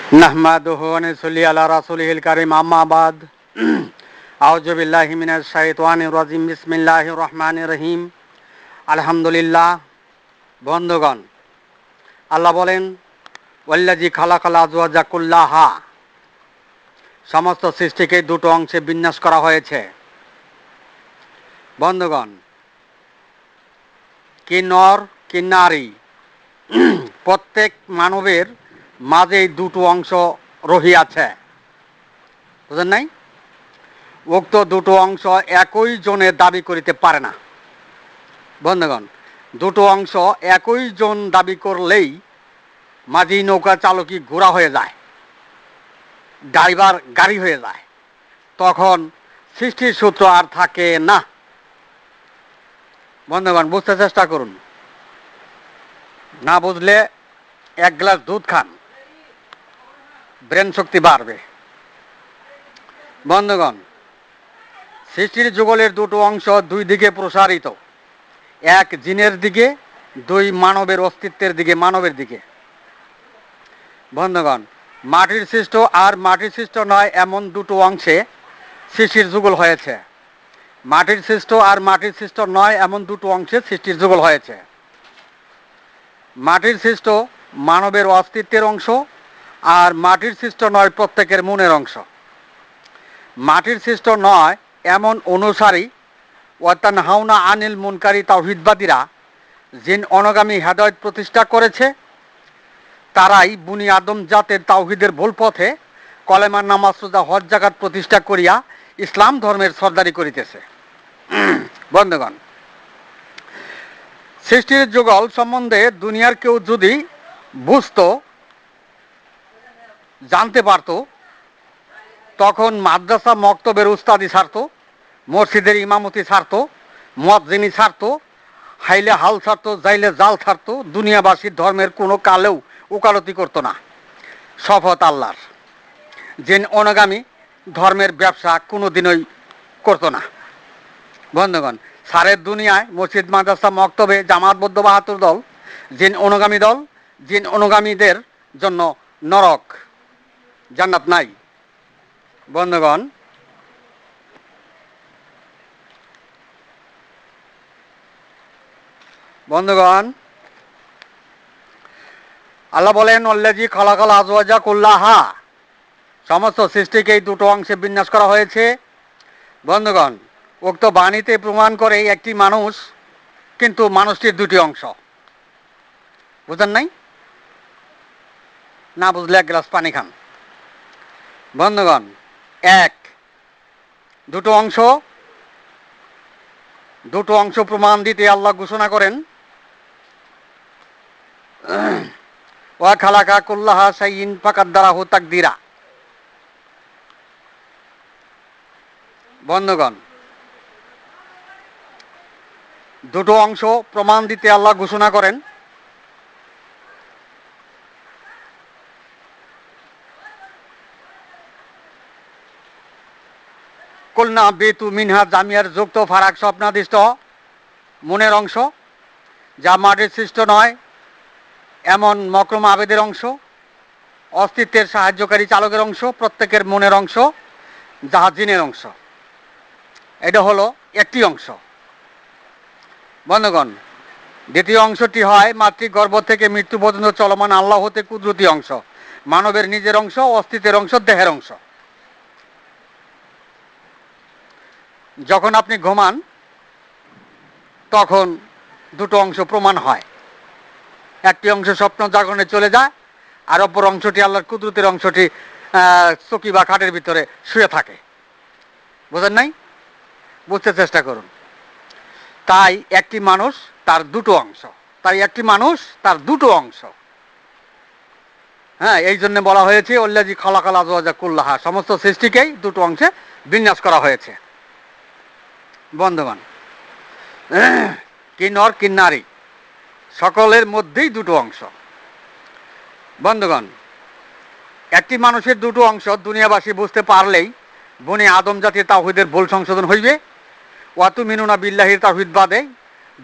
नहमादुहु व नसल्ली अला रसूलिहिल करीम अम्मा बाद आउज़ु बिल्लाहि मिनश शाइतानिर राजीम बिस्मिल्लाहिर रहमानिर रहीम আলহামদুলিল্লাহ। বন্ধুগণ, আল্লাহ বলেন ওয়াল্লাযী খালাকাল আজওয়াজা কুল্লাহা, সমস্ত সৃষ্টিকে দুটো অংশে বিন্যাস করা হয়েছে। বন্ধুগণ, কি নর কি নারী, প্রত্যেক মানবের মাঝেই দুটো অংশ রহিয়াছে, বুঝেন নাই? উক্ত দুটো অংশ একই জনে দাবি করিতে পারে না। বন্ধুগণ, দুটো অংশ একই জন দাবি করলেই মাঝি নৌকা চালকই ঘোড়া হয়ে যায়, ড্রাইভার গাড়ি হয়ে যায়, তখন সৃষ্টির সূত্র আর থাকে না। বন্ধুগণ, বুঝতে চেষ্টা করুন, না বুঝলে এক গ্লাস দুধ খান, ব্রেন শক্তি বাড়বে। বন্ধুগণ, সৃষ্টির যুগলের দুটো অংশ দুই দিকে প্রসারিত, এক জিনের দিকে, দুই মানবের অস্তিত্বের দিকে, মানবের দিকে। বন্ধুগণ, মাটির সৃষ্ট আর মাটির সৃষ্ট নয় এমন দুটো অংশে সৃষ্টির যুগল হয়েছে। মাটির সৃষ্ট আর মাটির সৃষ্ট নয় এমন দুটো অংশে সৃষ্টির যুগল হয়েছে। মাটির সৃষ্ট মানবের অস্তিত্বের অংশ, আর মাটির সৃষ্ট নয় প্রত্যেকের মনের অংশ। মাটির সৃষ্ট নয় এমন অনুসারী ওয়াতানহাউনা আনিল মুনকারি তাওহীদবাদীরা জিন অনগামী হেদায়েত প্রতিষ্ঠা করেছে, তারাই বুনি আদম জাতের তাওহীদের ভুল পথে কলেমা নামাজ রোজা হজ যাকাত প্রতিষ্ঠা করিয়া ইসলাম ধর্মের সরদারি করিতেছে। বন্ধুগণ, সৃষ্টির যুগল সম্বন্ধে দুনিয়ার কেউ যদি বুঝতো, জানতে পারত, তখন মাদ্রাসা মক্তবের উস্তাদি ছাড়ত, মসজিদের ইমামতি ছাড়ত, মুয়াজ্জিনি ছাড়ত, হাইলে হাল ছাড়ত, যাইলে জাল ছাড়ত, দুনিয়াবাসীর ধর্মের কোনো কালেও ওকালতি করত না। শপথ আল্লাহর, জিন অনুগামী ধর্মের ব্যবসা কোনোদিনই করত না। বন্ধুগণ, সারের দুনিয়ায় মসজিদ মাদ্রাসা মক্তবে জামাতবদ্ধ ৭২ দল জিন অনুগামী দল। জিন অনুগামীদের জন্য নরক, জান্নাত নাই। বন্ধুগণ, বন্ধুগণ আল্লাহ বলেন ওয়াল্লাযী খালাকাল আজওয়াজা কুল্লাহা, সমস্ত সৃষ্টিকে এই দুটো অংশে বিন্যাস করা হয়েছে। বন্ধুগণ, উক্ত বাণীতে প্রমাণ করে একটি মানুষ, কিন্তু মানুষটির দুটি অংশ। বুঝেন নাই? না বুঝলে এক গ্লাস পানি খান। বন্ধুগণ, এক দুটো অংশ, দুটো অংশ প্রমাণ দিতে আল্লাহ ঘোষণা করেন ওয়া খালাকা কুল্লাহা শাইইন ফাকাদ্দারাহু তাকদীরা। বন্ধুগণ, দুটো অংশ প্রমাণ দিতে আল্লাহ ঘোষণা করেন কুলনা বেতু মিনহা জামিয়ার যুক্ত ফারাক স্বপ্নাদিষ্ট মনের অংশ, যা মাটির সৃষ্ট নয় এমন মকরম আবেদের অংশ, অস্তিত্বের সাহায্যকারী চালকের অংশ, প্রত্যেকের মনের অংশ, যাহা জিনের অংশ। এটা হলো একটি অংশ। বন্ধুগণ, দ্বিতীয় অংশটি হয় মাতৃগর্ভ থেকে মৃত্যু পর্যন্ত চলমান আল্লাহ হতে কুদরতি অংশ, মানবের নিজের অংশ, অস্তিত্বের অংশ, দেহের অংশ। যখন আপনি ঘুমান তখন দুটো অংশ প্রমাণ হয়। একটি অংশ স্বপ্ন জাগরণে চলে যায়, আর অপর অংশটি আল্লাহর কুদরতের অংশটি চকি বা খাটের ভিতরে শুয়ে থাকে। বুঝেন নাই? বুঝতে চেষ্টা করুন। তাই একটি মানুষ তার দুটো অংশ, তাই একটি মানুষ তার দুটো অংশ। হ্যাঁ, এই জন্য বলা হয়েছে ওয়াল্লাযী খালাকাল আজওয়াজা কুল্লাহা, সমস্ত সৃষ্টিকেই দুটো অংশে বিন্যাস করা হয়েছে। বন্ধুগণ, কি নর কি নারী, সকলের মধ্যেই দুটো অংশ। বন্ধুগণ, একটি মানুষের দুটো অংশ দুনিয়াবাসী বুঝতে পারলেই বনি আদম জাতির তাওহীদের ভুল সংশোধন হইবে। ওয়াতুমিনুনা বিল্লাহির তাওহীদ বাদে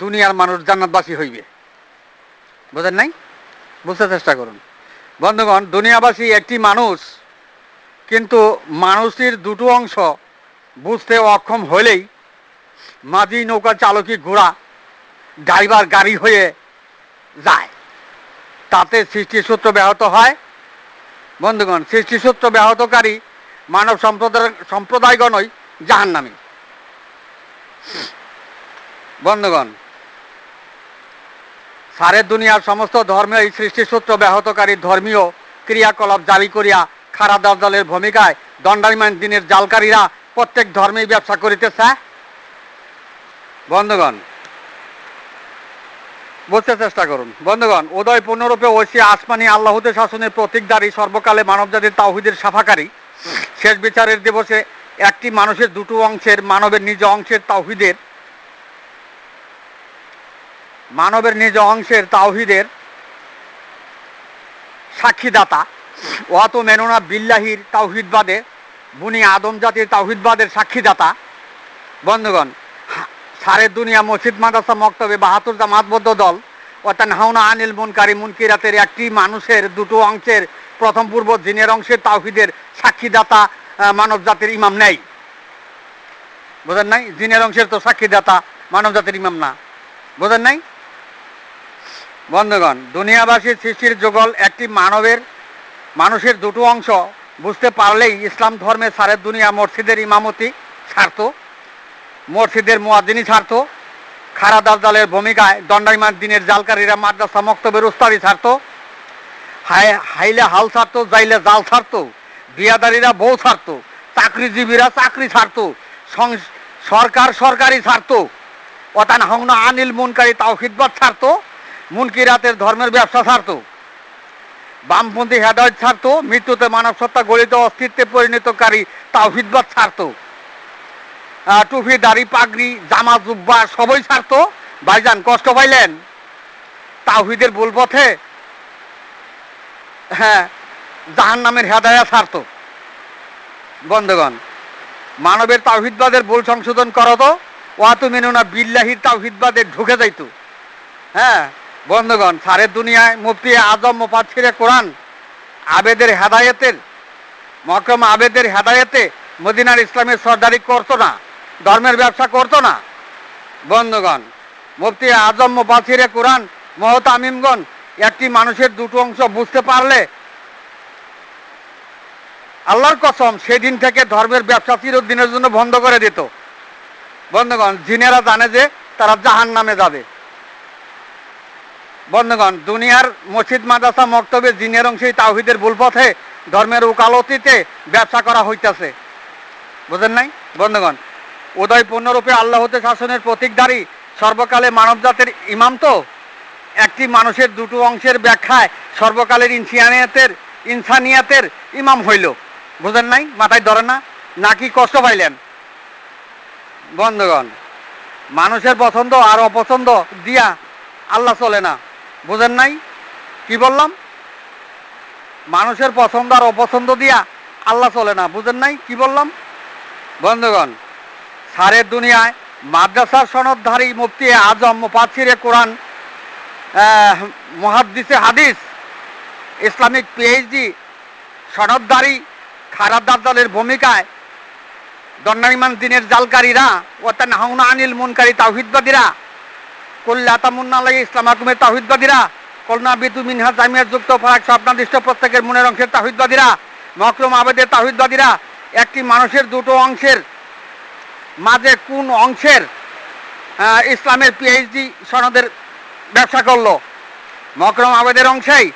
দুনিয়ার মানুষ জান্নাতবাসী হইবে। বুঝেন নাই? বুঝতে চেষ্টা করুন। বন্ধুগণ, দুনিয়াবাসী একটি মানুষ, কিন্তু মানুষের দুটো অংশ বুঝতে অক্ষম হলেই মাঝি নৌকা চালকই ঘোড়া, ড্রাইভার গাড়ি হয়ে যায়, তাতে সৃষ্টিসূত্র ব্যাহত হয়। বন্ধুগণ, সৃষ্টিসূত্র ব্যাহতকারী মানব সম্প্রদায়গণই জাহান্নামী। বন্ধুগণ, সারে দুনিয়ার সমস্ত ধর্মেই সৃষ্টিসূত্র ব্যাহতকারী ধর্মীয় ক্রিয়াকলাপ জারি করিয়া খারা দাজ্জালের ভূমিকায় দণ্ডায়মান দিনের জালকারীরা প্রত্যেক ধর্মেই ব্যবসা করিতেছে। বন্ধুগণ, বুঝতে চেষ্টা করুন। বন্ধুগণ, উদয় পূর্ণরূপে ঐশী আসমানি আল্লাহদের শাসনের প্রতীকধারী, সর্বকালে মানবজাতির তাওহীদের সাফাকারী, শেষ বিচারের দিবসে একটি মানুষের দুটো অংশের, মানবের নিজ অংশের তাওহীদের সাক্ষীদাতা, অত মেননা বিল্লাহির তাওহীদবাদে, বুনি আদম জাতির তাওহীদবাদের সাক্ষীদাতা। বন্ধুগণ, সারে দুনিয়া মসজিদ মাদ্রাসা মক্তবে ৭২ জামাতবদ্ধ দল ও তানহাউনা আনিল মুনকারি মুনকিরাতের একটি মানুষের দুটো অংশের প্রথম পূর্ব জিনের অংশের তাওহীদের সাক্ষীদাতা মানব জাতির ইমাম নেই। বোঝেন নাই? জিনের অংশের তো সাক্ষীদাতা মানব জাতির ইমাম না। বোঝেন নাই? বন্ধুগণ, দুনিয়াবাসীর সৃষ্টির যুগল একটি মানুষের দুটো অংশ বুঝতে পারলেই ইসলাম ধর্মে সারে দুনিয়া মসজিদের ইমামতি ছাড়ত, মসজিদের মুয়াজ্জিনি ছাড়ত, খারা দাজ্জালের ভূমিকায় দণ্ডায়মান দিনের জালকারীরা মাদ্রাসা মক্তবের উস্তাদি ছাড়ত, হাইলে হাল ছাড়ত, যাইলে জাল ছাড়ত, বিয়াদারিরা বউ ছাড়ত, চাকরিজীবীরা চাকরি ছাড়ত, সরকারি ছাড়ত, অতানহাউনা আনিল মুনকারি তাওহীদবাদ ছাড়ত, মুনকিরাতের ধর্মের ব্যবসা ছাড়ত, বামপন্থী হেদায়েত ছাড়ত, মৃত্যুতে মানব সত্তা গলিত অস্তিত্বে পরিণতকারী তাওহীদবাদ ছাড়ত, টুপি দাড়ি পাগড়ি জামা জুব্বা সবই ছাড়ত। ভাইজান, কষ্ট পাইলেন? তাওহীদের ভুল পথে জাহান্নামের হেদায়া ছাড়ত। বন্ধুগণ, মানবের তাওহীদবাদের ভুল সংশোধন করতো, ওয়াতু মিনুনা বিল্লাহির তাওহীদবাদে ঢুকে যাইত। বন্ধুগণ, সারে দুনিয়ায় মুফতি আজম মুফাসসিরে কোরআন আবেদের হেদায়েতের মহকরম আবেদের হেদায়েতে মদিনার ইসলামের সরদারি করতো না, ধর্মের ব্যবসা করতো না। বন্ধুগণ, মুফতি আজম মুফাসসিরে কোরআন মুহতামিমগণ একটি মানুষের দুটো অংশ বুঝতে পারলে আল্লাহর কসম সেদিন থেকে ধর্মের ব্যবসা চিরদিনের জন্য বন্ধ করে দিত। বন্ধুগণ, জিনেরা জানে যে তারা জাহান্নামে যাবে। বন্ধুগণ, দুনিয়ার মসজিদ মাদ্রাসা মক্তবে জিনের অংশে তাওহীদের ভুল পথে ধর্মের উকালতিতে ব্যবসা করা হইতেছে। বুঝেন নাই? বন্ধুগণ, উদয় পূর্ণরূপে আল্লাহতে শাসনের প্রতীকধারী, সর্বকালে মানবজাতির ইমাম তো একটি মানুষের দুটো অংশের ব্যাখ্যায় সর্বকালের ইনসানিয়াতের ইমাম হইল। বুঝেন নাই? মাথায় ধরেন না? নাকি কষ্ট পাইলেন? বন্ধুগণ, মানুষের পছন্দ আর অপছন্দ দিয়া আল্লাহ চলে না। বুঝেন নাই? কি বললাম? মানুষের পছন্দ আর অপছন্দ দিয়া আল্লাহ চলে না। বুঝেন নাই? কি বললাম? বন্ধুগণ, সারে দুনিয়ায় মাদ্রাসার সনদধারী মুফতি আজম মুফাসসিরে কোরআন, মুহাদ্দিসে হাদিস, ইসলামিক পিএইচডি সনদধারী খারা দাজ্জালের ভূমিকায় দণ্ডায়মান দিনের জালকারীরা ও তানহাউনা আনিল মুনকারি তাওহীদবাদীরা, কুল্লা তামুন্না আলাইহি ইসলামাকুমের তাওহীদবাদীরা, কলনা বিতু মিনহা জামিয়াত যুক্ত ফারাক স্বপ্নাদিষ্ট প্রত্যেকের মনের অংশের তাওহীদবাদীরা, মকরুম আবেদের তাওহীদবাদীরা একটি মানুষের দুটো অংশের মাঝে কোন অংশের ইসলামের পিএইচডি সনদের ব্যবসা করলো? মকরম আবেদের অংশেই,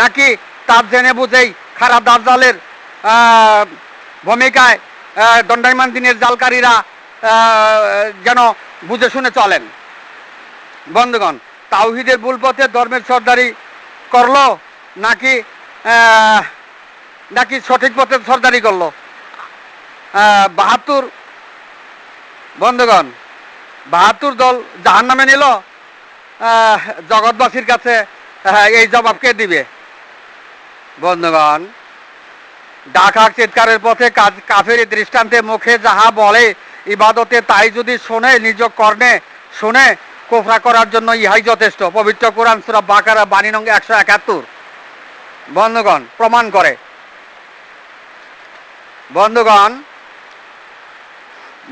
নাকি তার জেনে বুঝেই খারা দাজ্জালের ভূমিকায় দণ্ডায়মান দিনের জালকারীরা যেন বুঝে শুনে চলেন? বন্ধুগণ, তাওহীদের ভুল পথে ধর্মের সরদারি করলো, নাকি সঠিক পথে সরদারি করলো? ৭২ বন্ধুগণ, ৭২ দল জাহান্নামে নিল। জগৎবাসীর কাছে এই জবাব কে দিবে? বন্ধুগণ, ডাক চিৎকারের পথে কাফের দৃষ্টান্তে মুখে যাহা বলে, ইবাদতে তাই যদি শোনে, নিজ কর্ণে শুনে কুফরা করার জন্য ইহাই যথেষ্ট। পবিত্র কোরআন সূরা বাকারা বাণী নং ১৭১। বন্ধুগণ প্রমাণ করে। বন্ধুগণ,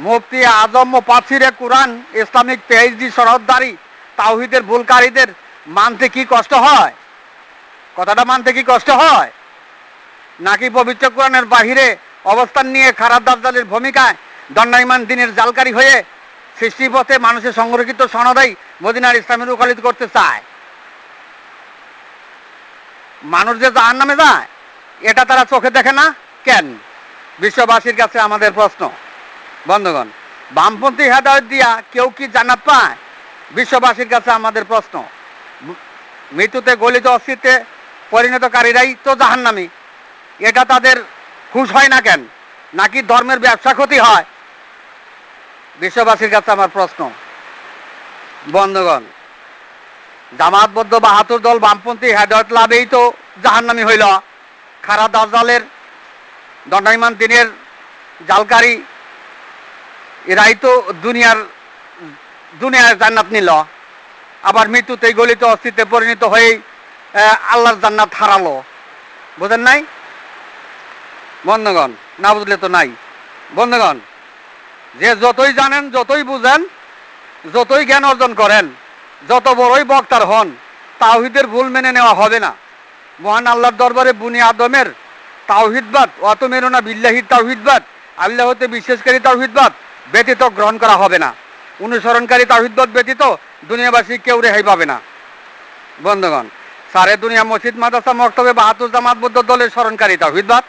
মুফতি আজম মুফাসসিরে কুরআন ইসলামিক পিএইচডি সনদধারী তাওহীদের ভুলকারীদের মানতে কি কষ্ট হয়? কথাটা মানতে কি কষ্ট হয়? নাকি পবিত্র কোরআনের বাহিরে অবস্থান নিয়ে খারাপ দাজ্জালের ভূমিকায় দণ্ডায়মান দিনের জালকারী হয়ে সৃষ্টিপথে মানুষের সংরক্ষিত সনদাই মদিনার ইসলামের উখালিত করতে চায়? মানুষ যে জাহান্নামে যায় এটা তারা চোখে দেখে না কেন? বিশ্ববাসীর কাছে আমাদের প্রশ্ন। বন্ধুগণ, বামপন্থী হেদায়েত দিয়া কেউ কি জান্নাত পায়? বিশ্ববাসীর কাছে আমাদের প্রশ্ন। মৃত্যুতে গলিত অস্তিত্বে পরিণতকারীরাই তো জাহান্নামী, এটা তাদের খুশ হয় না কেন? নাকি ধর্মের ব্যবসা ক্ষতি হয়? বিশ্ববাসীর কাছে আমার প্রশ্ন। বন্ধুগণ, জামাতবদ্ধ ৭২ দল বামপন্থী হেদায়েত লাভেই তো জাহান্নামী হইল। খারাপ দাজ্জালের দণ্ডায়মান দিনের জালকারী এরাই তো দুনিয়ার জান্নাত নিল, আবার মৃত্যুতেই গলিত অস্তিত্বে পরিণত হয়েই আল্লাহর জান্নাত হারালো। বুঝেন নাই? বন্ধুগণ, না বুঝলে তো নাই। বন্ধুগণ, যে যতই জানেন, যতই বুঝেন, যতই জ্ঞান অর্জন করেন, যত বড়ই বক্তার হন, তাওহীদের ভুল মেনে নেওয়া হবে না। মহান আল্লাহর দরবারে বুনি আদমের তাওহীদবাদ, ওয়াতুমিনুনা বিল্লাহির তাওহীদবাদ, আল্লাহ হতে বিশ্বাসকারী তাওহীদবাদ ব্যতীত গ্রহণ করা হবে না। অনুসরণকারী তাওহীদবাদ ব্যতীত দুনিয়াবাসী কেউ রেহাই পাবে না। বন্ধুগণ, সারে দুনিয়া মসজিদ মাদ্রাসা মক্তবে ৭২ জামাতবদ্ধ দলের স্মরণকারী তাওহীদবাদ,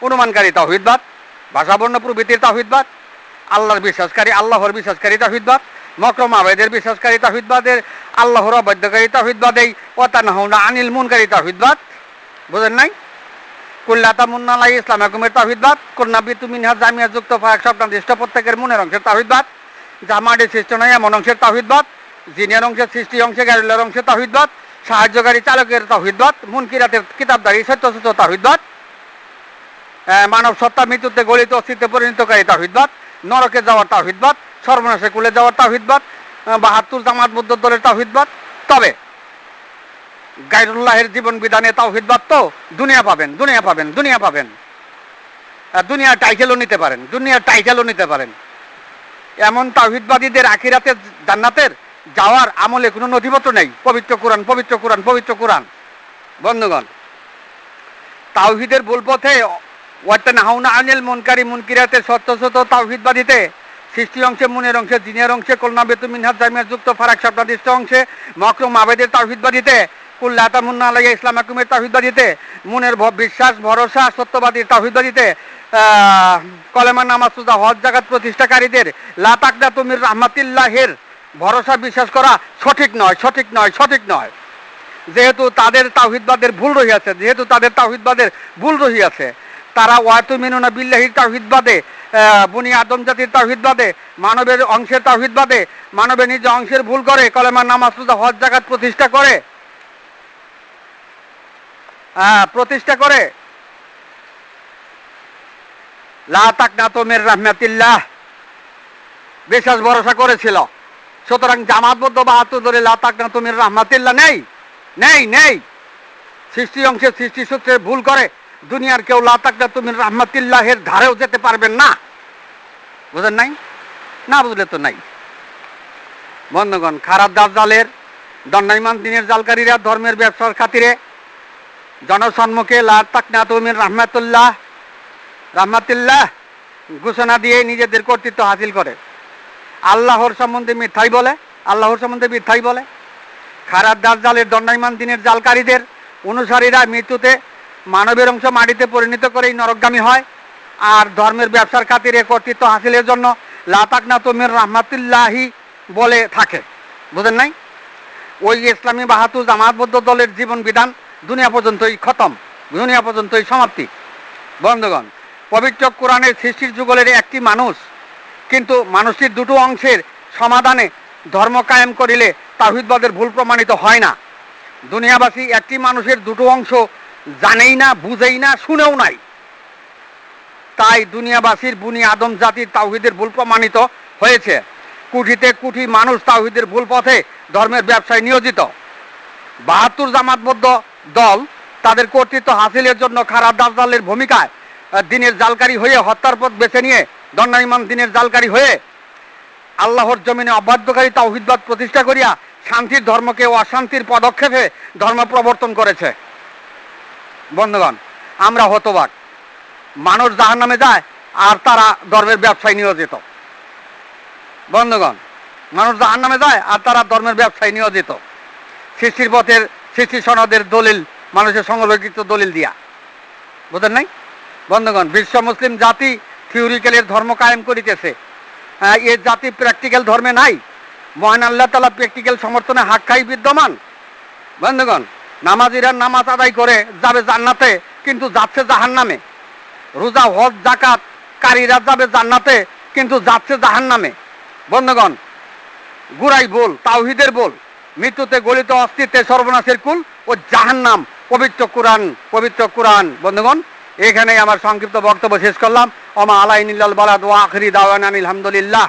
অনুমানকারী তাওহীদবাদ, ভাষাবর্ণ প্রভৃতির তাওহীদবাদ, আল্লাহর বিশ্বাসকারী তাওহীদবাদ, মকরম আবেদের বিশ্বাসকারী তাওহীদবাদের, আল্লাহর অবাধ্যকারী তাওহীদবাদেই ওয়াতানহাউনা আনিল মুনকারী তাওহীদবাদ। বুঝেন নাই? কুল্লা তামুন্না আলাই ইসলামাকুমের তাওহীদবাদ, কুন্নাবিতু মিনহা জামিয়া যুক্ত ফায়াক স্বপ্নাদিষ্ট প্রত্যেকের মনের অংশের তাওহীদবাদ, জামাটি সৃষ্ট নয় এমন অংশের তাওহীদবাদ, জিনের অংশের সৃষ্টি অংশে গাড়িলার অংশের তাওহীদবাদ, সাহায্যকারী চালকের তাওহীদবাদ, মুনকিরাতের কিতাবদারি সত্য তাওহীদবাদ, মানব সত্তা মৃত্যুতে গলিত অস্তিত্বে পরিণতকারী তাওহীদবাদ, নরকে যাওয়ার তাওহীদবাদ, সর্বনাশে কুলে যাওয়ার তাওহীদবাদ, ৭২ জামাতবদ্ধ দলের তাওহীদবাদ। তবে গায়রুল্লাহের জীবন বিধানে তাওহীদবাদ তো দুনিয়ার টাইটেলও নিতে পারেন। এমন তাওহীদবাদীদের আখিরাতে জান্নাতের যাওয়ার আমলে কোনো নথিপত্র নেই। পবিত্র কোরআন। বন্ধুগণ, তাওহীদের ভুল পথে ওয়াতানহাউনা আনিল মুনকিরাতের সত্য তাওহীদবাদীতে সৃষ্টি অংশে, মুনের অংশে, জিনের অংশে, কুলনাবিতু মিনহা জামিয়া যুক্ত ফারাক স্বপ্নাদিষ্ট অংশে, মকরুম আবেদের তাওহীদবাদীতে, কুল্লা তামুন্না আলাইহি ইসলামাকুমের তাওহীদবাদীতে, মুনের বিশ্বাস ভরসা সত্যবাদীর তাওহীদবাদীতে, কলেমা নামাজ রোজা হজ যাকাত প্রতিষ্ঠাকারীদের লা তাকনাতু মির রাহমাতিল্লাহের ভরসা বিশ্বাস করা সঠিক নয়। যেহেতু তাদের তাওহীদবাদের ভুল রহিয়াছে, তারা ওয়াতুমিনুনা বিল্লাহির তাওহীদবাদে, বুনি আদম জাতির তাওহীদবাদে, মানবের অংশের তাওহীদবাদে, মানবের নিজ অংশের ভুল করে কলেমা নামাজ রোজা হজ যাকাত প্রতিষ্ঠা করে লা তাকনাতু মির রাহমাতিল্লাহ বিশ্বাস ভরসা করেছিল। সুতরাং জামাতবদ্ধ ৭২ দলে লা তাকনাতু মির রাহমাতিল্লাহ নেই। সৃষ্টি অংশের সৃষ্টি সূত্রে ভুল করে দুনিয়ার কেউ লা তাকনাতু মির রাহমাতিল্লাহের ধারেও যেতে পারবেন না। বুঝেন নাই? না বুঝলে তো নাই। বন্ধুগণ, খারাপ দাজ্জালের দণ্ডায়মান দিনের জালকারীরা ধর্মের ব্যবসার খাতিরে জনসম্মুখে লা তাকনাতু মির রাহমাতিল্লাহ ঘোষণা দিয়ে নিজেদের কর্তৃত্ব হাসিল করে আল্লাহর সম্বন্ধে মিথ্যাই বলে। খারাপ দাজ্জালের দণ্ডায়মান দিনের জালকারীদের অনুসারীরা মৃত্যুতে মানবের অংশ মাটিতে পরিণত করেই নরকগামী হয়, আর ধর্মের ব্যবসার খাতিরে কর্তৃত্ব হাসিলের জন্য লা তাকনাতু মির রাহমাতিল্লাহি বলে থাকে। বুঝেন নাই? ওই ইসলামী ৭২ জামাতবদ্ধ দলের জীবন বিধান দুনিয়া পর্যন্তই সমাপ্তি। বন্ধুগণ, পবিত্র কোরআনের সৃষ্টির যুগলের একটি মানুষ, কিন্তু মানুষটির দুটো অংশের সমাধানে ধর্ম কায়েম করিলে তাওহীদবাদের ভুল প্রমাণিত হয় না। দুনিয়াবাসী একটি মানুষের দুটো অংশ জানেই না, বুঝেই না, শুনেও নাই। তাই দুনিয়াবাসীর বুনি আদম জাতির তাওহীদের ভুল প্রমাণিত হয়েছে। কোটি মানুষ তাওহীদের ভুল পথে ধর্মের ব্যবসায় নিয়োজিত। ৭২ জামাতবদ্ধ দল তাদের কর্তৃত্ব হাসিলের জন্য খারাপ দাজ্জালের ভূমিকায় দিনের জালকারী হয়ে হত্যার পথ বেছে নিয়ে দণ্ডায়মান দিনের জালকারী হয়ে আল্লাহর জমিনে অবাধ্যকারী তাওহীদবাদ প্রতিষ্ঠা করিয়া শান্তির ধর্মকে অশান্তির পদক্ষেপে ধর্ম প্রবর্তন করেছে। বন্ধুগণ, আমরা হতবাক, মানুষ জাহান্নামে যায় আর তারা ধর্মের ব্যবসায় নিয়োজিত। বন্ধুগণ, মানুষ জাহান্নামে যায় আর তারা ধর্মের ব্যবসায় নিয়োজিত। সৃষ্টির পথের সৃষ্টি সনদের দলিল মানুষের সংরক্ষিত দলিল দিয়া, বুঝেন নাই? বন্ধুগণ, বিশ্ব মুসলিম জাতি থিওরিক্যালের ধর্ম কায়েম করিতেছে, এ জাতি প্র্যাকটিক্যাল ধর্মে নাই। মহান আল্লাহ তাআলা প্র্যাকটিক্যাল সমর্থনে হাক্কাই বিদ্যমান। বন্ধুগণ, নামাজিরা নামাজ আদায় করে যাবে জান্নাতে, কিন্তু যাচ্ছে জাহান্নামে। রোজা হজ যাকাত কারীরা যাবে জান্নাতে, কিন্তু যাচ্ছে জাহান্নামে। বন্ধুগণ, গুড়াই বল, তাওহীদের বল, মৃত্যুতে গলিত অস্তিত্বে সর্বনাশের কুল ও জাহান্নাম, পবিত্র কোরআন, পবিত্র কোরআন। বন্ধুগণ, এখানেই আমার সংক্ষিপ্ত বক্তব্য শেষ করলাম। ওমা আলাইনিল্লাল বালাদ ওয়া আখিরি দাওয়ানা আলহামদুলিল্লাহ।